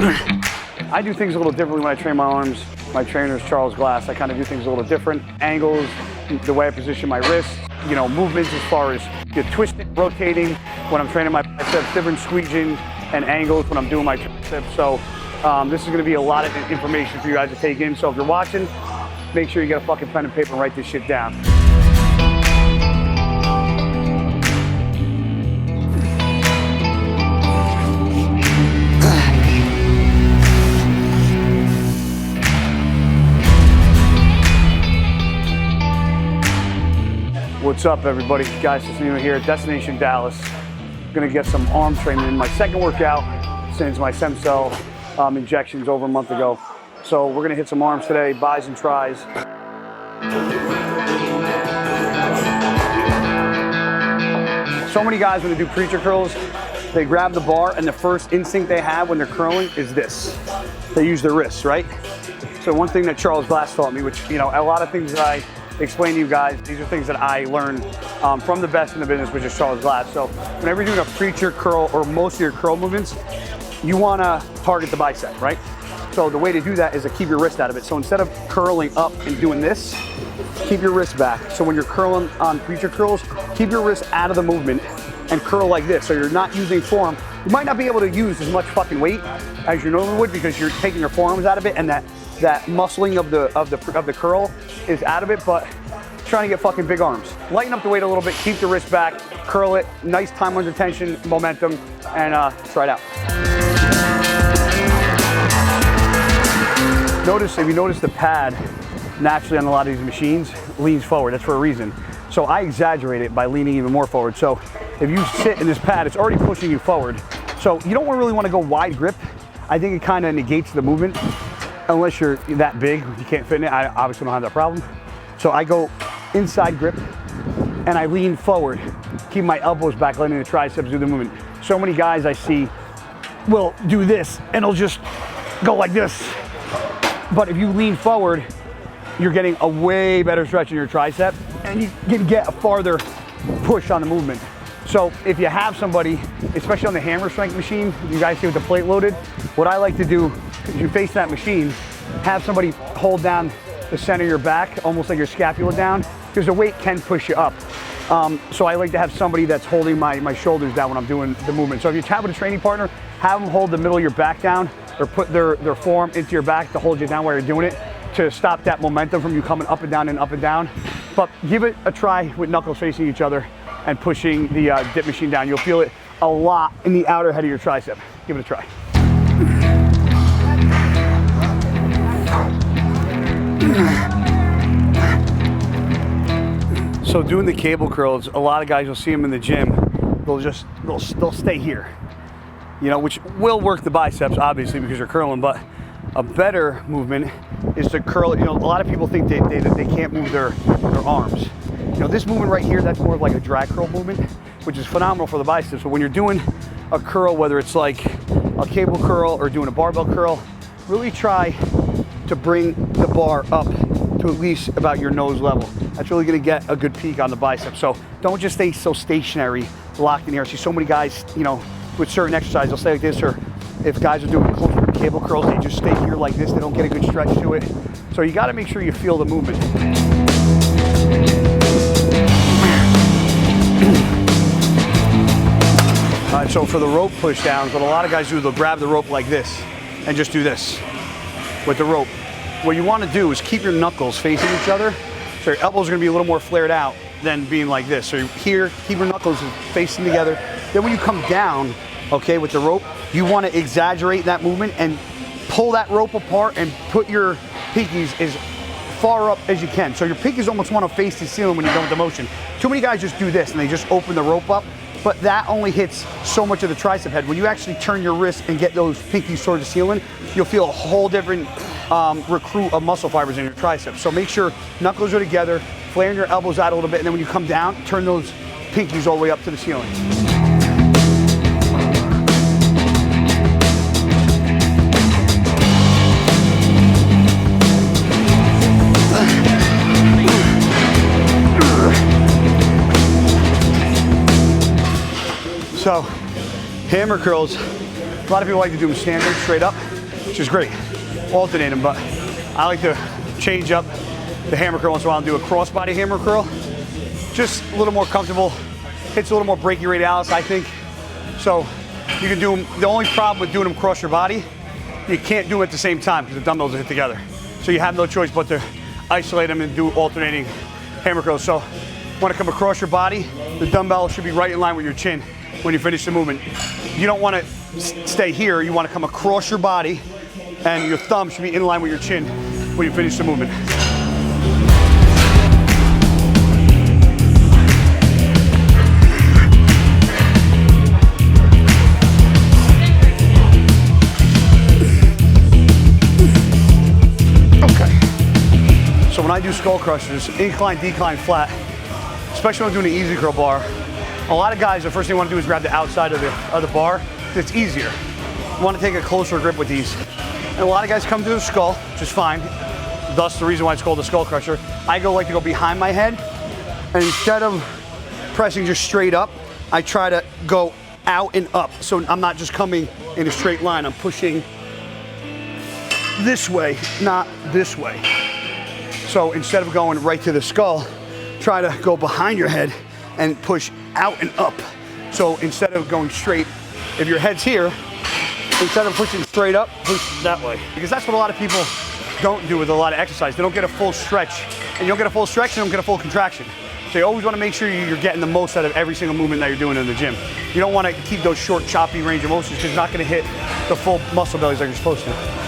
I do things a little differently when I train my arms. My trainer is Charles Glass. I kind of do things a little different. Angles, the way I position my wrists, you know, movements as far as twisting, rotating when I'm training my biceps, different squeezing and angles when I'm doing my triceps. So this is going to be a lot of information for you guys to take in. So if you're watching, make sure you get a fucking pen and paper and write this shit down. What's up, everybody? Guys, Cisternino here at Destination Dallas. I'm gonna get some arm training in my second workout since my stem cell injections over a month ago. So we're gonna hit some arms today, bis and tris. So many guys, when they do preacher curls, they grab the bar and the first instinct they have when they're curling is this. They use their wrists, right? So one thing that Charles Glass taught me, which, you know, a lot of things that I explain to you guys, these are things that I learned from the best in the business, which is Charles Glass. So whenever you're doing a preacher curl or most of your curl movements, you wanna target the bicep, right? So the way to do that is to keep your wrist out of it. So instead of curling up and doing this, keep your wrist back. So when you're curling on preacher curls, keep your wrist out of the movement and curl like this. So you're not using forearm. You might not be able to use as much fucking weight as you normally would because you're taking your forearms out of it, and that muscling of the curl is out of it, but trying to get fucking big arms. Lighten up the weight a little bit, keep the wrist back, curl it, nice time under tension, momentum, and try it out. Notice, if you notice, the pad naturally on a lot of these machines leans forward. That's for a reason. So I exaggerate it by leaning even more forward. So if you sit in this pad, it's already pushing you forward. So you don't really want to go wide grip. I think it kind of negates the movement. Unless you're that big, you can't fit in it. I obviously don't have that problem. So I go inside grip and I lean forward, keep my elbows back, letting the triceps do the movement. So many guys I see will do this and they'll just go like this. But if you lean forward, you're getting a way better stretch in your tricep and you can get a farther push on the movement. So if you have somebody, especially on the hammer strength machine, you guys see with the plate loaded, what I like to do is you face that machine, have somebody hold down the center of your back, almost like your scapula down, because the weight can push you up. So I like to have somebody that's holding my shoulders down when I'm doing the movement. So if you have with a training partner, have them hold the middle of your back down or put their forearm into your back to hold you down while you're doing it to stop that momentum from you coming up and down and up and down. But give it a try with knuckles facing each other and pushing the dip machine down. You'll feel it a lot in the outer head of your tricep. Give it a try. So doing the cable curls, a lot of guys, you'll see them in the gym, they'll stay here, you know, which will work the biceps obviously because you're curling, but a better movement is to curl. You know, a lot of people think they can't move their arms. You know, this movement right here, that's more of like a drag curl movement, which is phenomenal for the biceps. But when you're doing a curl, whether it's like a cable curl or doing a barbell curl, really try to bring the bar up to at least about your nose level. That's really gonna get a good peak on the bicep. So don't just stay so stationary, locked in here. I see so many guys, you know, with certain exercises, they'll stay like this, or if guys are doing closer cable curls, they just stay here like this. They don't get a good stretch to it. So you gotta make sure you feel the movement. All right, so for the rope push downs, what a lot of guys do, they'll grab the rope like this and just do this with the rope. What you want to do is keep your knuckles facing each other. So your elbows are going to be a little more flared out than being like this. So here, keep your knuckles facing together. Then when you come down, okay, with the rope, you want to exaggerate that movement and pull that rope apart and put your pinkies as far up as you can. So your pinkies almost want to face the ceiling when you're done with the motion. Too many guys just do this and they just open the rope up, but that only hits so much of the tricep head. When you actually turn your wrist and get those pinkies towards the ceiling, you'll feel a whole different recruit of muscle fibers in your triceps. So make sure knuckles are together, flaring your elbows out a little bit, and then when you come down, turn those pinkies all the way up to the ceiling. So hammer curls, a lot of people like to do them standard, straight up. which is great. Alternate them, but I like to change up the hammer curl once in a while and do a crossbody hammer curl. Just a little more comfortable, hits a little more brachioradialis, I think. So you can do them. The only problem with doing them across your body, you can't do them at the same time because the dumbbells are hit together. So you have no choice but to isolate them and do alternating hammer curls. So want to come across your body, the dumbbell should be right in line with your chin when you finish the movement. You don't want to stay here, you want to come across your body and your thumb should be in line with your chin when you finish the movement. Okay. So when I do skull crushers, incline, decline, flat, especially when I'm doing an easy curl bar, a lot of guys, the first thing they want to do is grab the outside of the bar. It's easier. You want to take a closer grip with these. And a lot of guys come to the skull, which is fine. Thus the reason why it's called the skull crusher. I like to go behind my head, and instead of pressing just straight up, I try to go out and up. So I'm not just coming in a straight line, I'm pushing this way, not this way. So instead of going right to the skull, try to go behind your head and push out and up. So instead of going straight, if your head's here, instead of pushing straight up, push that way. Because that's what a lot of people don't do with a lot of exercise. They don't get a full stretch. And you don't get a full stretch, you don't get a full contraction. So you always want to make sure you're getting the most out of every single movement that you're doing in the gym. You don't want to keep those short, choppy range of motions because you're not going to hit the full muscle bellies like you're supposed to.